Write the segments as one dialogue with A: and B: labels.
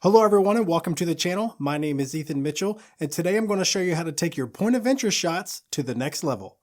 A: Hello everyone and welcome to the channel. My name is Ethan Mitchell and today I'm going to show you how to take your point of interest shots to the next level.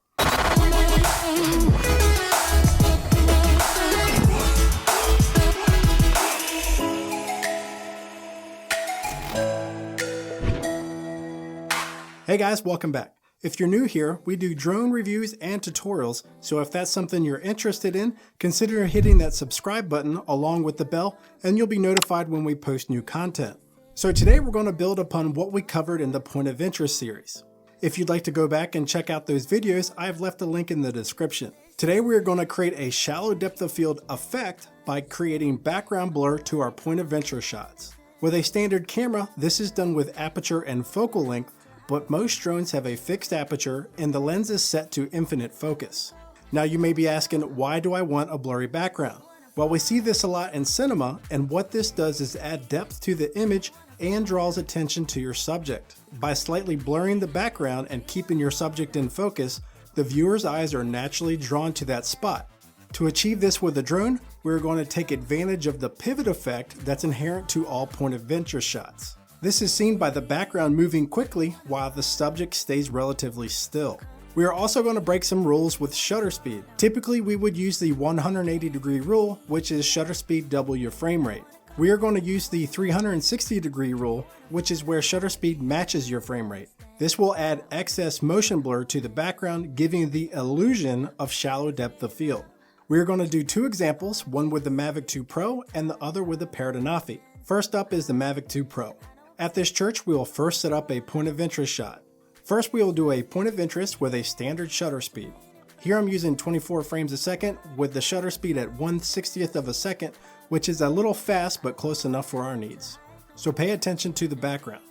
A: Hey guys, welcome back. If you're new here, we do drone reviews and tutorials, so if that's something you're interested in, consider hitting that subscribe button along with the bell and you'll be notified when we post new content. So today we're going to build upon what we covered in the point of interest series. If you'd like to go back and check out those videos, I've left a link in the description. Today we are going to create a shallow depth of field effect by creating background blur to our point of interest shots. With a standard camera, this is done with aperture and focal length, but most drones have a fixed aperture and the lens is set to infinite focus. Now you may be asking, why do I want a blurry background? Well, we see this a lot in cinema, and what this does is add depth to the image and draws attention to your subject. By slightly blurring the background and keeping your subject in focus, the viewer's eyes are naturally drawn to that spot. To achieve this with a drone, we're going to take advantage of the pivot effect that's inherent to all point of interest shots. This is seen by the background moving quickly while the subject stays relatively still. We are also going to break some rules with shutter speed. Typically we would use the 180-degree rule, which is shutter speed double your frame rate. We are going to use the 360-degree rule, which is where shutter speed matches your frame rate. This will add excess motion blur to the background, giving the illusion of shallow depth of field. We are going to do two examples, one with the Mavic 2 Pro and the other with the paired Anafi. First up is the Mavic 2 Pro. At this church, we will first set up a point of interest shot. First, we will do a point of interest with a standard shutter speed. Here I'm using 24 frames a second with the shutter speed at 1/60th of a second, which is a little fast but close enough for our needs. So pay attention to the background.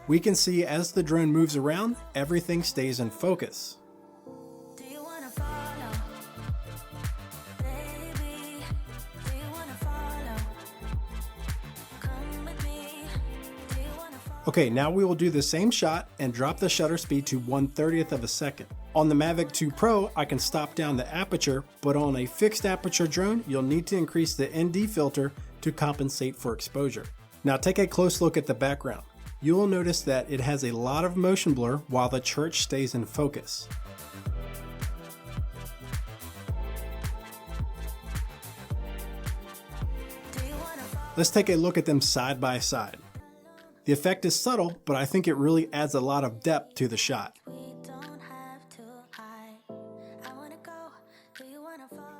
A: We can see as the drone moves around, everything stays in focus. Okay, now we will do the same shot and drop the shutter speed to 1/30th of a second. On the Mavic 2 Pro, I can stop down the aperture, but on a fixed aperture drone, you'll need to increase the ND filter to compensate for exposure. Now take a close look at the background. You will notice that it has a lot of motion blur while the church stays in focus. Let's take a look at them side by side. The effect is subtle, but I think it really adds a lot of depth to the shot.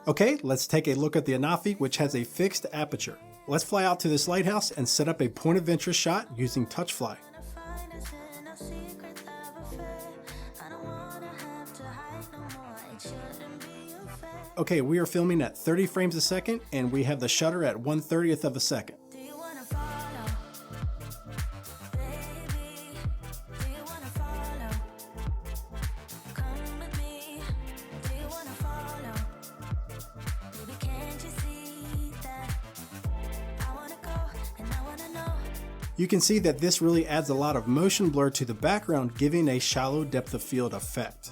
A: Okay, let's take a look at the Anafi, which has a fixed aperture. Let's fly out to this lighthouse and set up a point of interest shot using touch fly. Okay, we are filming at 30 frames a second and we have the shutter at 1/30th of a second. You can see that this really adds a lot of motion blur to the background, giving a shallow depth of field effect.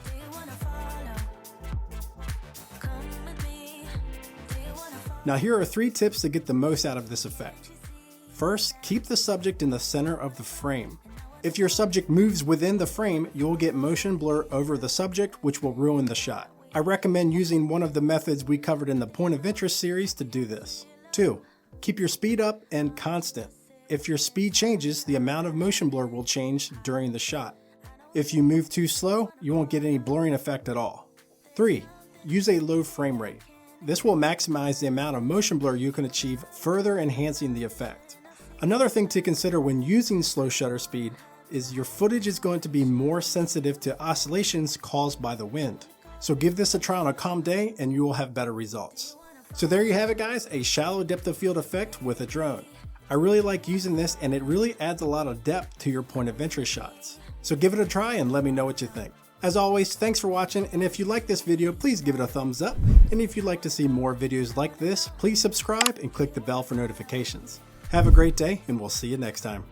A: Now here are 3 tips to get the most out of this effect. First, keep the subject in the center of the frame. If your subject moves within the frame, you'll get motion blur over the subject, which will ruin the shot. I recommend using one of the methods we covered in the point of interest series to do this. 2, keep your speed up and constant. If your speed changes, the amount of motion blur will change during the shot. If you move too slow, you won't get any blurring effect at all. 3, use a low frame rate. This will maximize the amount of motion blur you can achieve, further enhancing the effect. Another thing to consider when using slow shutter speed is your footage is going to be more sensitive to oscillations caused by the wind. So give this a try on a calm day and you will have better results. So there you have it guys, a shallow depth of field effect with a drone. I really like using this and it really adds a lot of depth to your point of interest shots. So give it a try and let me know what you think. As always, thanks for watching, and if you like this video, please give it a thumbs up. And if you'd like to see more videos like this, please subscribe and click the bell for notifications. Have a great day and we'll see you next time.